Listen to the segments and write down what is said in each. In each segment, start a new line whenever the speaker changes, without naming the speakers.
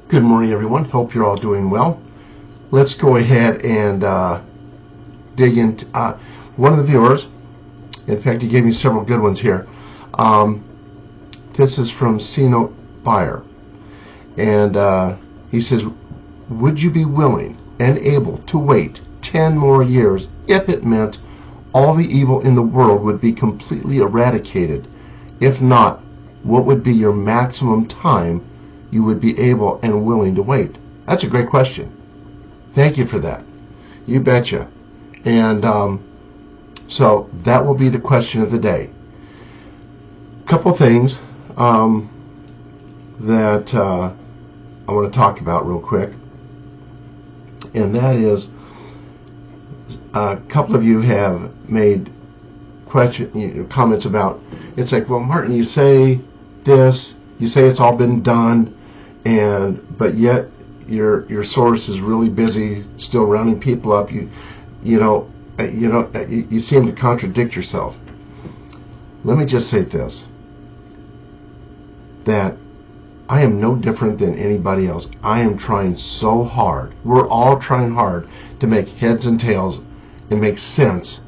Good morning, everyone. Hope you're all doing well. Let's go ahead and dig into one of the viewers. In fact, he gave me several good ones here. This is from C-Note Buyer. And he says, would you be willing and able to wait 10 more years if it meant all the evil in the world would be completely eradicated? If not, what would be your maximum time you would be able and willing to wait? That's a great question. Thank you for that. You betcha. And so that will be the question of the day. Couple things that I want to talk about real quick, and that is a couple of you have made comments about, it's like, well, Martin, you say this, you say it's all been done, but yet your source is really busy still rounding people up. You seem to contradict yourself. Let me just say this, that I am no different than anybody else. I am trying so hard. We're all trying hard to make heads and tails and make sense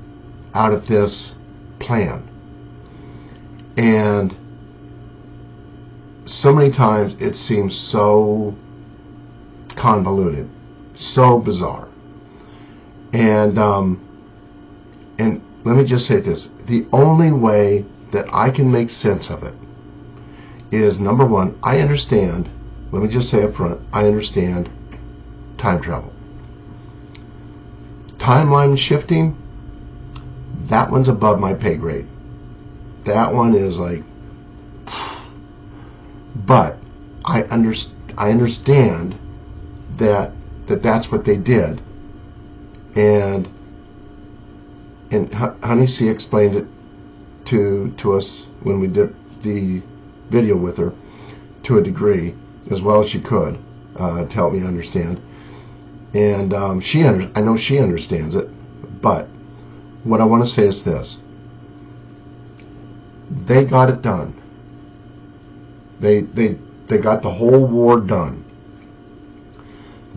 out of this plan. And so many times it seems so convoluted, so bizarre. And let me just say this. The only way that I can make sense of it is, number one, I understand, let me just say up front, I understand time travel. Timeline shifting, that one's above my pay grade. That one is like, but I understand that's what they did, and Honey C explained it to us when we did the video with her to a degree, as well as she could, to help me understand. And I know she understands it. But what I want to say is this: they got it done. They got the whole war done.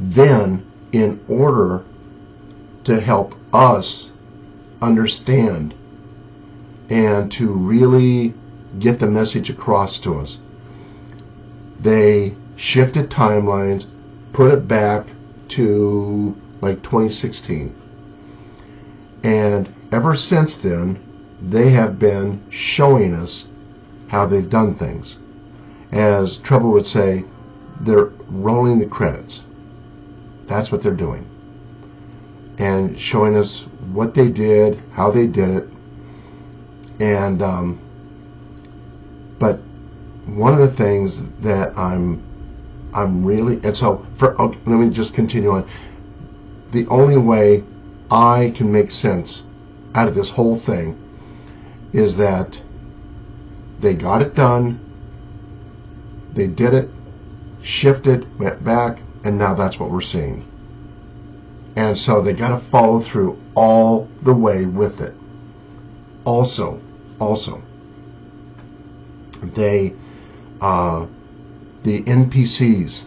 Then, in order to help us understand and to really get the message across to us, they shifted timelines, put it back to like 2016. And ever since then, they have been showing us how they've done things. As Trouble would say, they're rolling the credits. That's what they're doing. And showing us what they did, how they did it. And but one of the things that I'm really, and so let me just continue on. The only way I can make sense out of this whole thing is that they got it done, they did it, shifted, went back, and now that's what we're seeing. And so they got to follow through all the way with it. Also, they, the NPCs,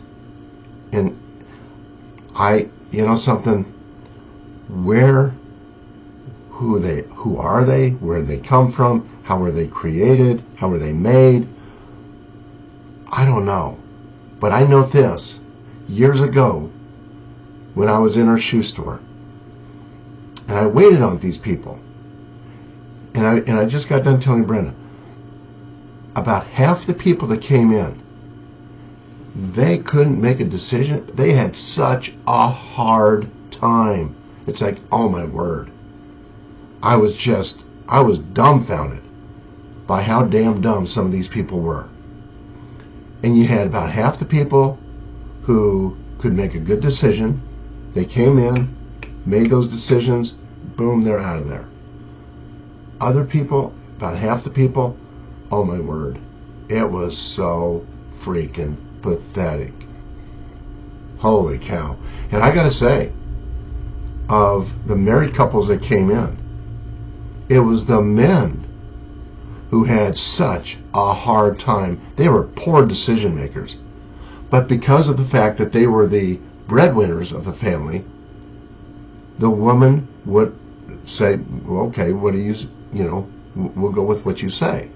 and something, who are they, where did they come from, how were they created, how were they made? I don't know. But I know this, years ago, when I was in our shoe store, and I waited on these people, and I just got done telling Brenda, about half the people that came in, they couldn't make a decision. They had such a hard time. It's like, oh my word. I was dumbfounded by how damn dumb some of these people were. And you had about half the people who could make a good decision. They came in, made those decisions, boom, they're out of there. Other people, about half the people, oh my word, it was so freaking pathetic. Holy cow. And I gotta say, of the married couples that came in, it was the men who had such a hard time. They were poor decision makers. But because of the fact that they were the breadwinners of the family, the woman would say, well, okay, what do we'll go with what you say.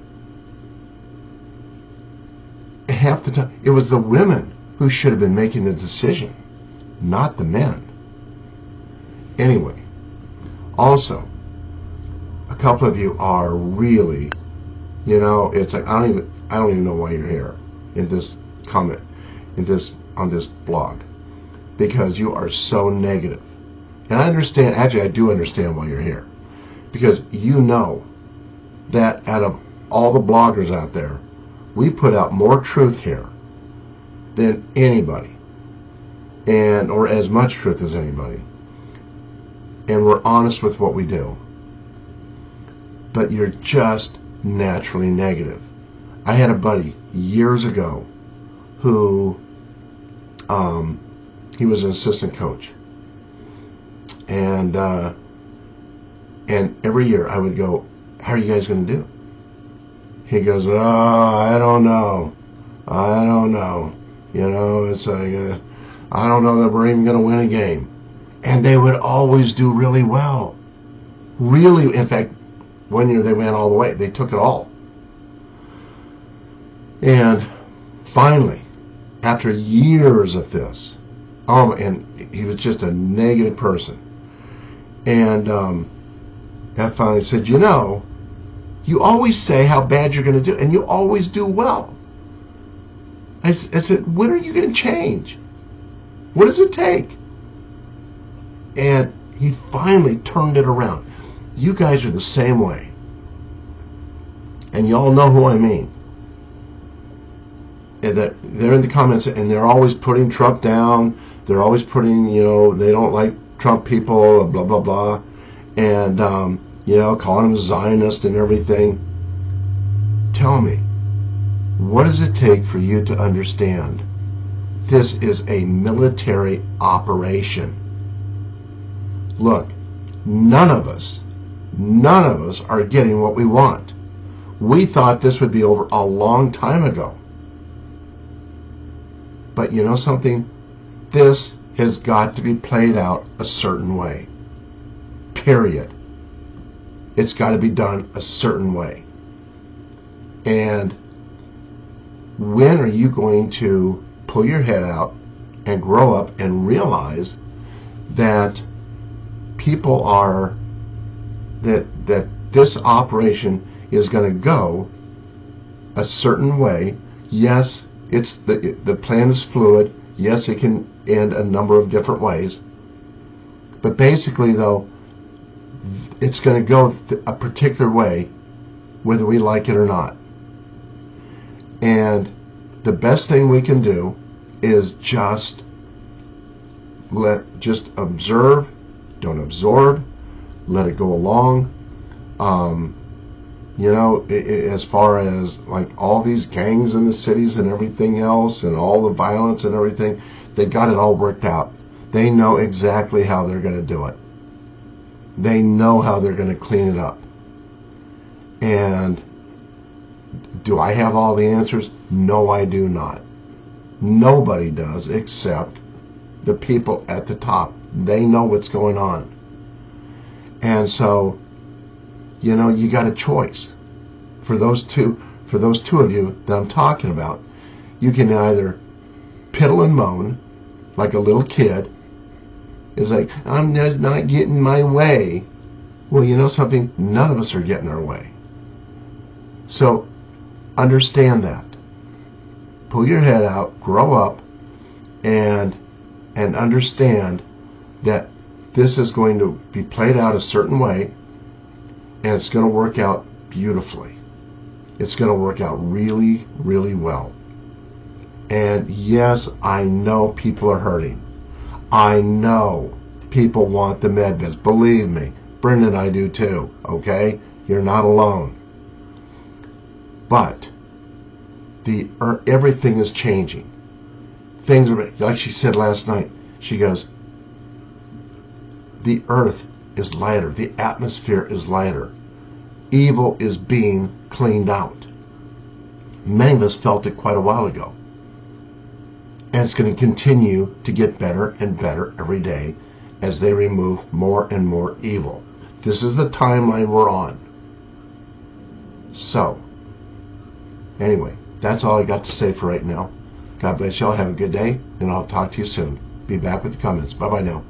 Half the time, it was the women who should have been making the decision, not the men. Anyway, also, a couple of you are really, it's like, I don't even know why you're here in this comment, on this blog, because you are so negative. And I do understand why you're here, because you know that out of all the bloggers out there, we put out more truth here than anybody, or as much truth as anybody, and we're honest with what we do. But you're just naturally negative. I had a buddy years ago who he was an assistant coach, and every year I would go, how are you guys going to do? He goes, oh, I don't know. It's like, I don't know that we're even going to win a game. And they would always do really well. Really, in fact, one year they went all the way. They took it all. And finally, after years of this, and he was just a negative person. And I finally said, you always say how bad you're going to do, and you always do well. I said, when are you going to change? What does it take? And he finally turned it around. You guys are the same way. And you all know who I mean. And that they're in the comments, and they're always putting Trump down. They're always putting, they don't like Trump people, blah, blah, blah. And, calling him Zionist and everything. Tell me, what does it take for you to understand this is a military operation? Look, none of us are getting what we want. We thought this would be over a long time ago. But you know something? This has got to be played out a certain way. Period. It's got to be done a certain way. And when are you going to pull your head out and grow up and realize that people are, that this operation is going to go a certain way? Yes, it's the plan is fluid. Yes, it can end a number of different ways. But basically, though, it's going to go a particular way, whether we like it or not. And the best thing we can do is just observe, don't absorb, let it go along. As far as like all these gangs in the cities and everything else, and all the violence and everything, they got it all worked out. They know exactly how they're going to do it. They know how they're going to clean it up. And do I have all the answers? No, I do not. Nobody does except the people at the top. They know what's going on. And so, you got a choice. For those two of you that I'm talking about, you can either piddle and moan like a little kid. It's like, I'm just not getting my way. Well, you know something? None of us are getting our way. So understand that. Pull your head out, grow up, and understand that this is going to be played out a certain way, and it's going to work out beautifully. It's going to work out really, really well. And yes, I know people are hurting. I know people want the med beds. Believe me, Brenda and I do too, okay? You're not alone. But everything is changing. Things are, like she said last night, she goes, the earth is lighter. The atmosphere is lighter. Evil is being cleaned out. Many of us felt it quite a while ago. And it's going to continue to get better and better every day as they remove more and more evil. This is the timeline we're on. So, anyway, that's all I got to say for right now. God bless y'all. Have a good day, and I'll talk to you soon. Be back with the comments. Bye-bye now.